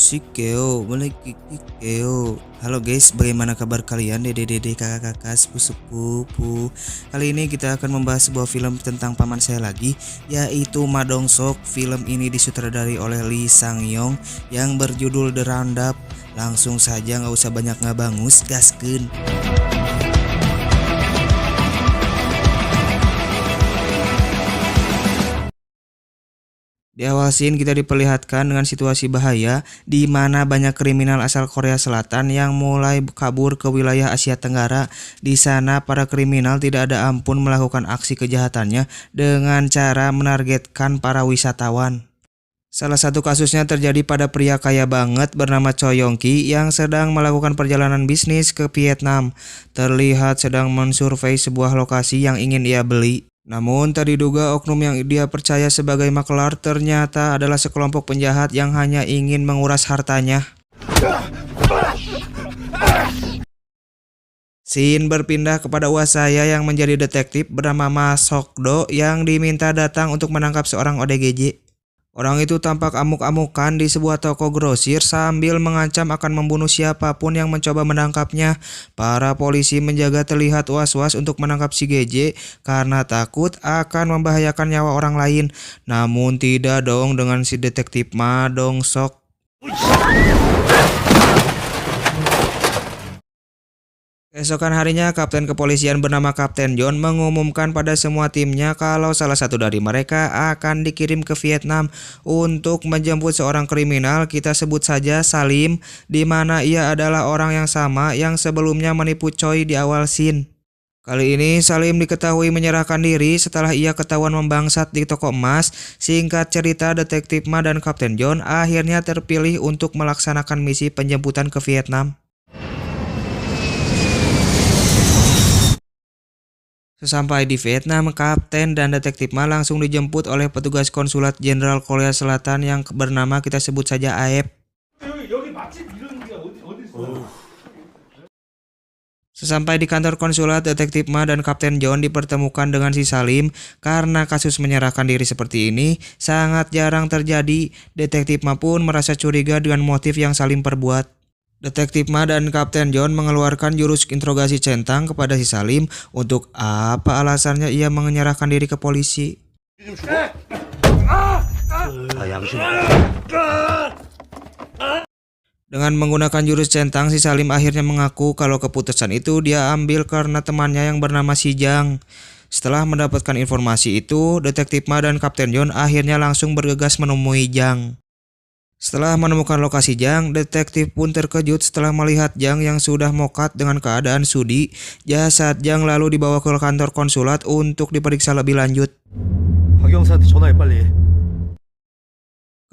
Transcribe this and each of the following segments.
Sikeo, mulai kikikeo. Halo guys, bagaimana kabar kalian dede-dede kakak-kakak sepupu-sepupu. Kali ini kita akan membahas sebuah film tentang paman saya lagi, yaitu Ma Dong-seok. Film ini disutradari oleh Lee Sang-yong yang berjudul The Roundup. Langsung saja, nggak usah banyak ngabangus, gaskeun. Di awal scene kita diperlihatkan dengan situasi bahaya di mana banyak kriminal asal Korea Selatan yang mulai kabur ke wilayah Asia Tenggara. Di sana para kriminal tidak ada ampun melakukan aksi kejahatannya dengan cara menargetkan para wisatawan. Salah satu kasusnya terjadi pada pria kaya banget bernama Choi Yong-ki yang sedang melakukan perjalanan bisnis ke Vietnam. Terlihat sedang mensurvei sebuah lokasi yang ingin ia beli. Namun tak diduga oknum yang dia percaya sebagai maklar ternyata adalah sekelompok penjahat yang hanya ingin menguras hartanya. Scene berpindah kepada uas saya yang menjadi detektif bernama Ma Sok-do yang diminta datang untuk menangkap seorang ODGJ. Orang itu tampak amuk-amukan di sebuah toko grosir sambil mengancam akan membunuh siapapun yang mencoba menangkapnya. Para polisi menjaga terlihat was-was untuk menangkap si GJ karena takut akan membahayakan nyawa orang lain. Namun tidak dong dengan si detektif Ma Dong-seok. Keesokan harinya, Kapten Kepolisian bernama Kapten John mengumumkan pada semua timnya kalau salah satu dari mereka akan dikirim ke Vietnam untuk menjemput seorang kriminal, kita sebut saja Salim, di mana ia adalah orang yang sama yang sebelumnya menipu Choi di awal scene. Kali ini Salim diketahui menyerahkan diri setelah ia ketahuan membangsat di toko emas. Singkat cerita, Detektif Ma dan Kapten John akhirnya terpilih untuk melaksanakan misi penjemputan ke Vietnam. Sesampai di Vietnam, Kapten dan Detektif Ma langsung dijemput oleh petugas konsulat jenderal Korea Selatan yang bernama kita sebut saja AF. Sesampai di kantor konsulat, Detektif Ma dan Kapten John dipertemukan dengan si Salim. Karena kasus menyerahkan diri seperti ini sangat jarang terjadi, Detektif Ma pun merasa curiga dengan motif yang Salim perbuat. Detektif Ma dan Kapten John mengeluarkan jurus interogasi centang kepada si Salim untuk apa alasannya ia menyerahkan diri ke polisi. Dengan menggunakan jurus centang, si Salim akhirnya mengaku kalau keputusan itu dia ambil karena temannya yang bernama Si Jang. Setelah mendapatkan informasi itu, Detektif Ma dan Kapten John akhirnya langsung bergegas menemui Jang. Setelah menemukan lokasi Jang, detektif pun terkejut setelah melihat Jang yang sudah mokat dengan keadaan sudi. Jasad Jang lalu dibawa ke kantor konsulat untuk diperiksa lebih lanjut.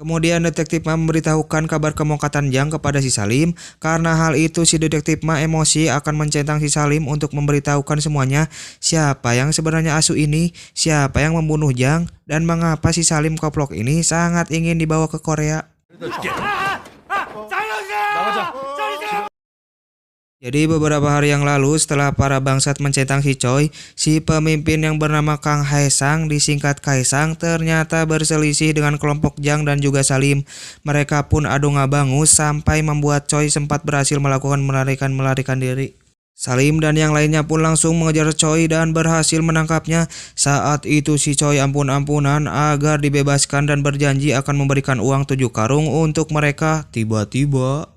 Kemudian Detektif Ma memberitahukan kabar kemokatan Jang kepada si Salim. Karena hal itu si Detektif Ma emosi akan mencentang si Salim untuk memberitahukan semuanya. Siapa yang sebenarnya asu ini, siapa yang membunuh Jang, dan mengapa si Salim koplok ini sangat ingin dibawa ke Korea. Jadi beberapa hari yang lalu setelah para bangsat mencentang si Choi, si pemimpin yang bernama Kang Haesang disingkat Kaesang ternyata berselisih dengan kelompok Jang dan juga Salim. Mereka pun adu ngabangus sampai membuat Choi sempat berhasil melakukan melarikan diri. Salim dan yang lainnya pun langsung mengejar Choi dan berhasil menangkapnya. Saat itu si Choi ampun-ampunan agar dibebaskan dan berjanji akan memberikan uang 7 karung untuk mereka. Tiba-tiba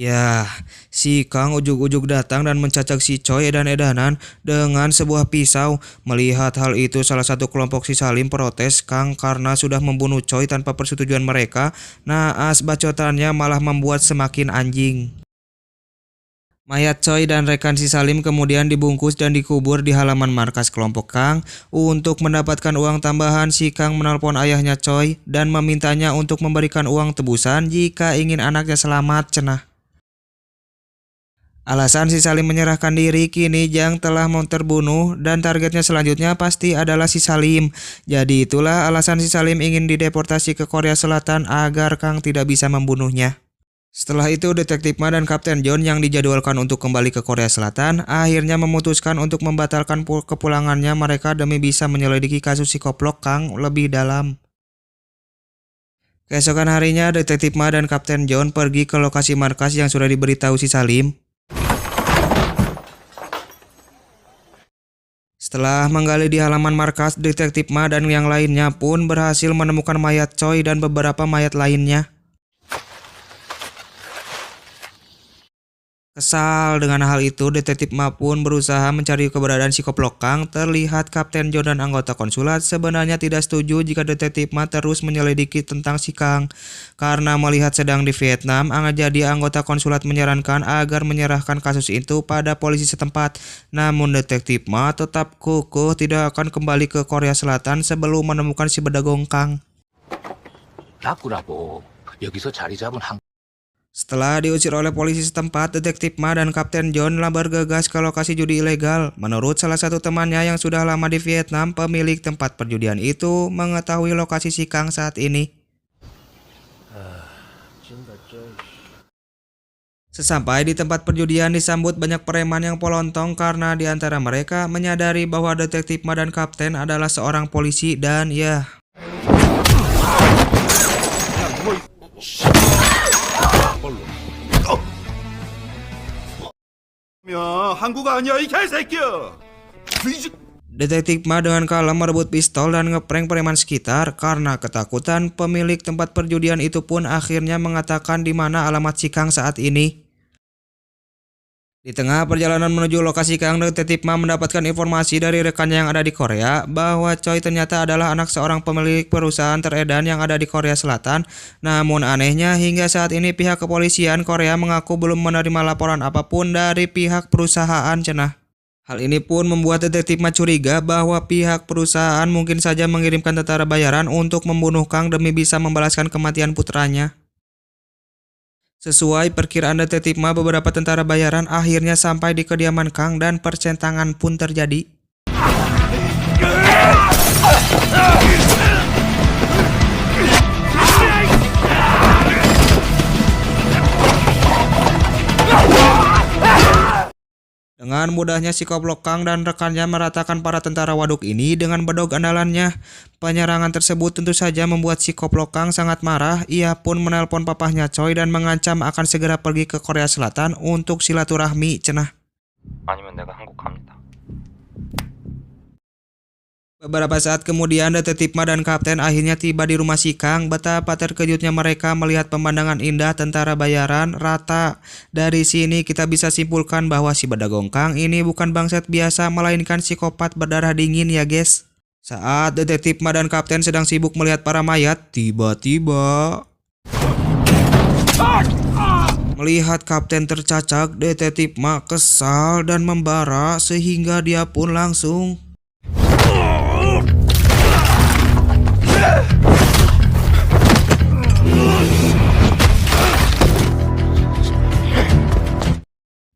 ya, si Kang ujug-ujug datang dan mencacak si Choi edan-edanan dengan sebuah pisau. Melihat hal itu, salah satu kelompok si Salim protes Kang karena sudah membunuh Choi tanpa persetujuan mereka. Naas bacotannya malah membuat semakin anjing. Mayat Choi dan rekan si Salim kemudian dibungkus dan dikubur di halaman markas kelompok Kang. Untuk mendapatkan uang tambahan, si Kang menelpon ayahnya Choi dan memintanya untuk memberikan uang tebusan jika ingin anaknya selamat, cenah. Alasan si Salim menyerahkan diri, kini Jang telah mau terbunuh dan targetnya selanjutnya pasti adalah si Salim. Jadi itulah alasan si Salim ingin dideportasi ke Korea Selatan agar Kang tidak bisa membunuhnya. Setelah itu Detektif Ma dan Kapten John yang dijadwalkan untuk kembali ke Korea Selatan akhirnya memutuskan untuk membatalkan kepulangannya mereka demi bisa menyelidiki kasus si koplok Kang lebih dalam. Keesokan harinya, Detektif Ma dan Kapten John pergi ke lokasi markas yang sudah diberitahu si Salim. Setelah menggali di halaman markas, Detektif Ma dan yang lainnya pun berhasil menemukan mayat Choi dan beberapa mayat lainnya. Kesal dengan hal itu, Detektif Ma pun berusaha mencari keberadaan si Koplok Kang. Terlihat Kapten John dan anggota konsulat sebenarnya tidak setuju jika Detektif Ma terus menyelidiki tentang si Kang. Karena melihat sedang di Vietnam, jadi anggota konsulat menyarankan agar menyerahkan kasus itu pada polisi setempat. Namun Detektif Ma tetap kukuh tidak akan kembali ke Korea Selatan sebelum menemukan si Bedagong Kang. 라꾸라고 여기서 자리 잡은 한 Setelah diusir oleh polisi setempat, Detektif Ma dan Kapten John bergegas ke lokasi judi ilegal. Menurut salah satu temannya yang sudah lama di Vietnam, pemilik tempat perjudian itu mengetahui lokasi si Kang saat ini. Sesampai di tempat perjudian disambut banyak preman yang polontong karena di antara mereka menyadari bahwa Detektif Ma dan Kapten adalah seorang polisi dan ya... Detektif Ma dengan kalem merebut pistol dan ngeprank preman sekitar. Karena ketakutan, pemilik tempat perjudian itu pun akhirnya mengatakan di mana alamat si Kang saat ini. Di tengah perjalanan menuju lokasi Kang, Detektif Ma mendapatkan informasi dari rekannya yang ada di Korea bahwa Choi ternyata adalah anak seorang pemilik perusahaan teredan yang ada di Korea Selatan. Namun anehnya hingga saat ini pihak kepolisian Korea mengaku belum menerima laporan apapun dari pihak perusahaan cenah. Hal ini pun membuat Detektif Ma curiga bahwa pihak perusahaan mungkin saja mengirimkan tentara bayaran untuk membunuh Kang demi bisa membalaskan kematian putranya. Sesuai perkiraan Detektif Ma, beberapa tentara bayaran akhirnya sampai di kediaman Kang dan percentangan pun terjadi. Dengan mudahnya si Koplok Kang dan rekannya meratakan para tentara waduk ini dengan bedog andalannya. Penyerangan tersebut tentu saja membuat si Koplok Kang sangat marah. Ia pun menelpon papahnya Choi dan mengancam akan segera pergi ke Korea Selatan untuk silaturahmi cenah. 아니면 내가 한국 갑니다. Beberapa saat kemudian Detektif Ma dan Kapten akhirnya tiba di rumah si Kang. Betapa terkejutnya mereka melihat pemandangan indah tentara bayaran rata. Dari sini kita bisa simpulkan bahwa si Bedagong Kang ini bukan bangsat biasa melainkan psikopat berdarah dingin ya guys. Saat Detektif Ma dan Kapten sedang sibuk melihat para mayat, tiba-tiba melihat Kapten tercacak, Detektif Ma kesal dan membara sehingga dia pun langsung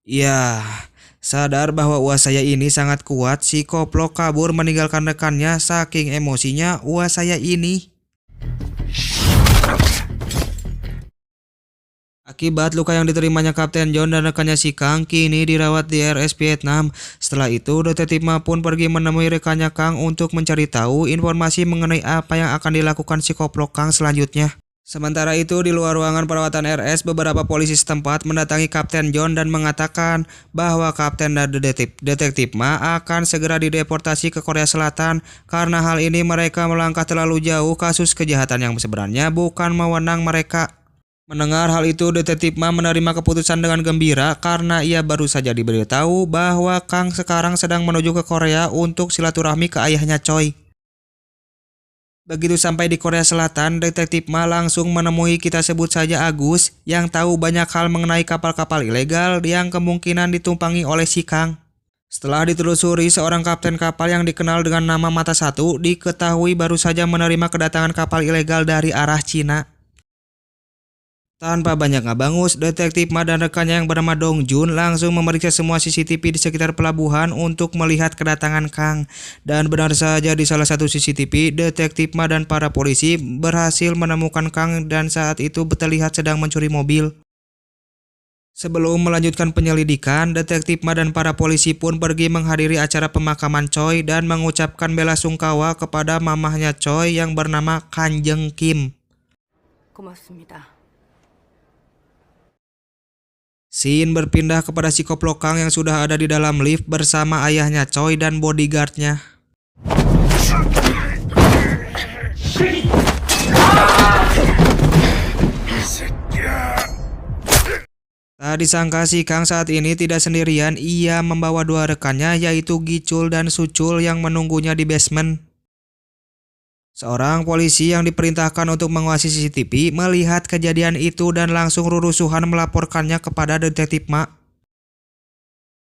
ya, sadar bahwa uas saya ini sangat kuat, si Koplok kabur meninggalkan rekannya. Saking emosinya uas saya ini. Akibat luka yang diterimanya Kapten John dan rekannya si Kang kini dirawat di RS Vietnam. Setelah itu Detektif Ma pun pergi menemui rekannya Kang untuk mencari tahu informasi mengenai apa yang akan dilakukan si Koplok Kang selanjutnya. Sementara itu di luar ruangan perawatan RS, beberapa polisi setempat mendatangi Kapten John dan mengatakan bahwa Kapten dan Detektif Ma akan segera dideportasi ke Korea Selatan. Karena hal ini mereka melangkah terlalu jauh, kasus kejahatan yang sebenarnya bukan wewenang mereka. Mendengar hal itu, Detektif Ma menerima keputusan dengan gembira karena ia baru saja diberitahu bahwa Kang sekarang sedang menuju ke Korea untuk silaturahmi ke ayahnya Choi. Begitu sampai di Korea Selatan, Detektif Ma langsung menemui kita sebut saja Agus yang tahu banyak hal mengenai kapal-kapal ilegal yang kemungkinan ditumpangi oleh si Kang. Setelah ditelusuri, seorang kapten kapal yang dikenal dengan nama Mata Satu diketahui baru saja menerima kedatangan kapal ilegal dari arah Cina. Tanpa banyak ngabangus, Detektif Ma dan rekannya yang bernama Dong Jun langsung memeriksa semua CCTV di sekitar pelabuhan untuk melihat kedatangan Kang. Dan benar saja di salah satu CCTV, Detektif Ma dan para polisi berhasil menemukan Kang dan saat itu terlihat sedang mencuri mobil. Sebelum melanjutkan penyelidikan, Detektif Ma dan para polisi pun pergi menghadiri acara pemakaman Choi dan mengucapkan bela sungkawa kepada mamahnya Choi yang bernama Kanjeng Kim. 고맙습니다. Scene berpindah kepada si Koplokang yang sudah ada di dalam lift bersama ayahnya Choi dan bodyguardnya. Tak disangka si Kang saat ini tidak sendirian, ia membawa dua rekannya yaitu Gicul dan Sucul yang menunggunya di basement. Seorang polisi yang diperintahkan untuk menguasai CCTV melihat kejadian itu dan langsung rurusuhan melaporkannya kepada detektif Ma.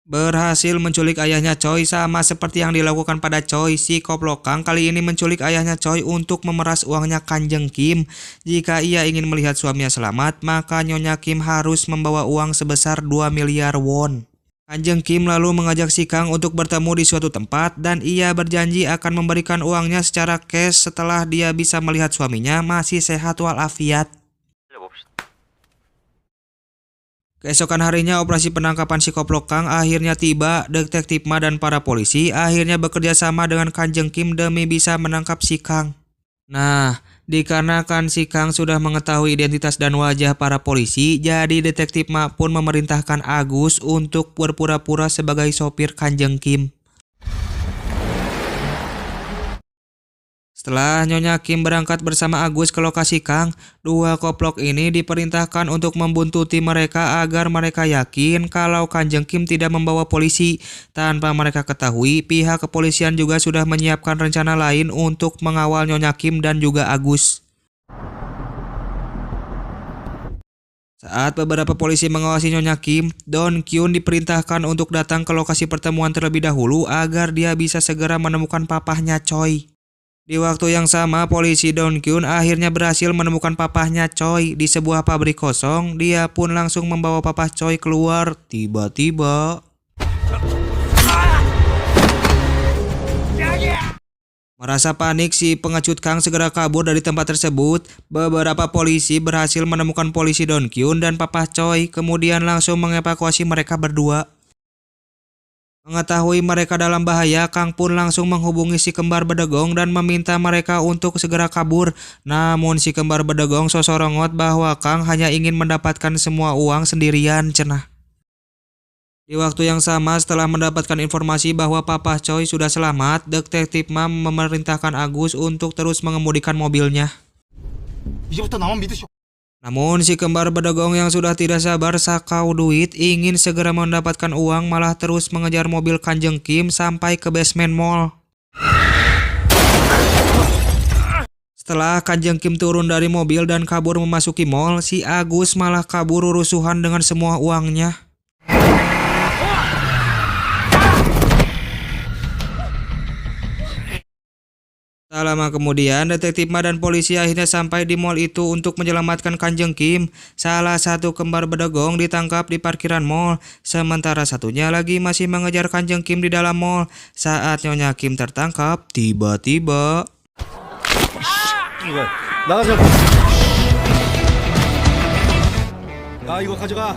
Berhasil menculik ayahnya Choi sama seperti yang dilakukan pada Choi, si Koplokang kali ini menculik ayahnya Choi untuk memeras uangnya Kanjeng Kim. Jika ia ingin melihat suaminya selamat, maka Nyonya Kim harus membawa uang sebesar 2 miliar won. Kanjeng Kim lalu mengajak si Kang untuk bertemu di suatu tempat dan ia berjanji akan memberikan uangnya secara cash setelah dia bisa melihat suaminya masih sehat walafiat. Keesokan harinya operasi penangkapan si Koplokang akhirnya tiba. Detektif Ma dan para polisi akhirnya bekerja sama dengan Kanjeng Kim demi bisa menangkap si Kang. Nah, dikarenakan si Kang sudah mengetahui identitas dan wajah para polisi, jadi detektif Ma pun memerintahkan Agus untuk berpura-pura sebagai sopir Kanjeng Kim. Setelah Nyonya Kim berangkat bersama Agus ke lokasi Kang, dua koplok ini diperintahkan untuk membuntuti mereka agar mereka yakin kalau Kanjeng Kim tidak membawa polisi. Tanpa mereka ketahui, pihak kepolisian juga sudah menyiapkan rencana lain untuk mengawal Nyonya Kim dan juga Agus. Saat beberapa polisi mengawasi Nyonya Kim, Don Kyun diperintahkan untuk datang ke lokasi pertemuan terlebih dahulu agar dia bisa segera menemukan papahnya Choi. Di waktu yang sama, polisi Don Kyun akhirnya berhasil menemukan papahnya Choi di sebuah pabrik kosong. Dia pun langsung membawa papah Choi keluar. Tiba-tiba merasa panik, si pengecut Kang segera kabur dari tempat tersebut. Beberapa polisi berhasil menemukan polisi Don Kyun dan papah Choi, kemudian langsung mengevakuasi mereka berdua. Mengetahui mereka dalam bahaya, Kang pun langsung menghubungi si kembar bedegong dan meminta mereka untuk segera kabur. Namun si kembar bedegong sosorongot bahwa Kang hanya ingin mendapatkan semua uang sendirian, cenah. Di waktu yang sama, setelah mendapatkan informasi bahwa Papa Choi sudah selamat, detektif Ma memerintahkan Agus untuk terus mengemudikan mobilnya. 이제부터 나만 믿으시오. Namun si kembar bedegong yang sudah tidak sabar sakau duit ingin segera mendapatkan uang malah terus mengejar mobil Kanjeng Kim sampai ke basement mall. Setelah Kanjeng Kim turun dari mobil dan kabur memasuki mall, si Agus malah kabur rusuhan dengan semua uangnya. Tak lama kemudian, detektif Ma dan polisi akhirnya sampai di mall itu untuk menyelamatkan Kanjeng Kim. Salah satu kembar bedegong ditangkap di parkiran mall, sementara satunya lagi masih mengejar Kanjeng Kim di dalam mall. Saat Nyonya Kim tertangkap, tiba-tiba 나가자. 나 이거 가져가.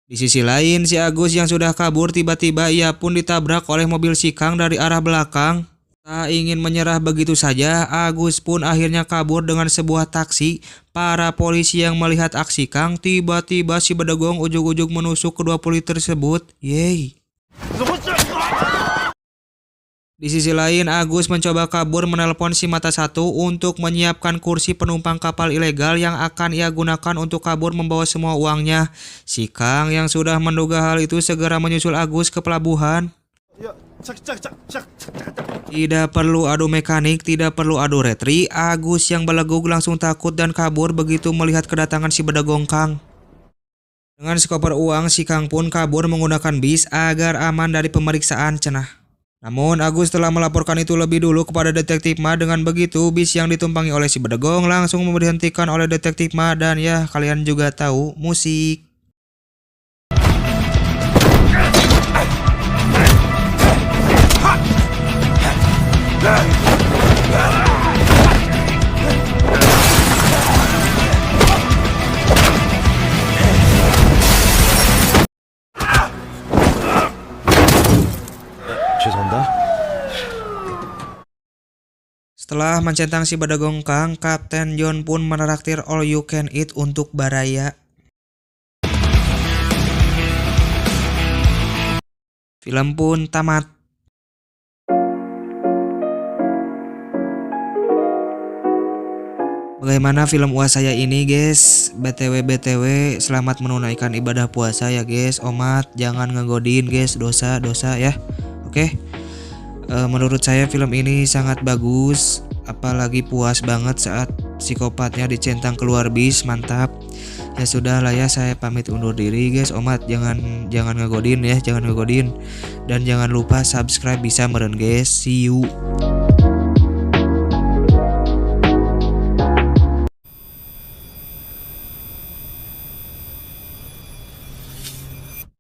di sisi lain, si Agus yang sudah kabur tiba-tiba ia pun ditabrak oleh mobil si Kang dari arah belakang. Tak ingin menyerah begitu saja, Agus pun akhirnya kabur dengan sebuah taksi. Para polisi yang melihat aksi Kang, tiba-tiba si bedegong ujug-ujug menusuk kedua polisi tersebut. Yeay. Di sisi lain, Agus mencoba kabur menelpon si mata satu untuk menyiapkan kursi penumpang kapal ilegal yang akan ia gunakan untuk kabur membawa semua uangnya. Si Kang yang sudah menduga hal itu segera menyusul Agus ke pelabuhan. Tidak perlu adu mekanik, tidak perlu adu retri, Agus yang belegug langsung takut dan kabur begitu melihat kedatangan si bedegong Kang. Dengan sekoper uang, si Kang pun kabur menggunakan bis agar aman dari pemeriksaan, cenah. Namun Agus telah melaporkan itu lebih dulu kepada detektif Ma. Dengan begitu, bis yang ditumpangi oleh si bedegong langsung diberhentikan oleh detektif Ma dan ya kalian juga tahu, musik. 죄송합니다. Setelah mencentang si Badagong Kang, Kapten John pun menraktir all you can eat untuk Baraya. Film pun tamat. Bagaimana film uas saya ini guys? BTW selamat menunaikan ibadah puasa ya guys. Omat jangan ngegodin guys, dosa ya. Oke. Menurut saya film ini sangat bagus, apalagi puas banget saat psikopatnya dicentang keluar bis, mantap. Ya sudah lah ya, saya pamit undur diri guys. Omat jangan ngegodin ya, jangan ngegodin. Dan jangan lupa subscribe bisa meren guys. See you.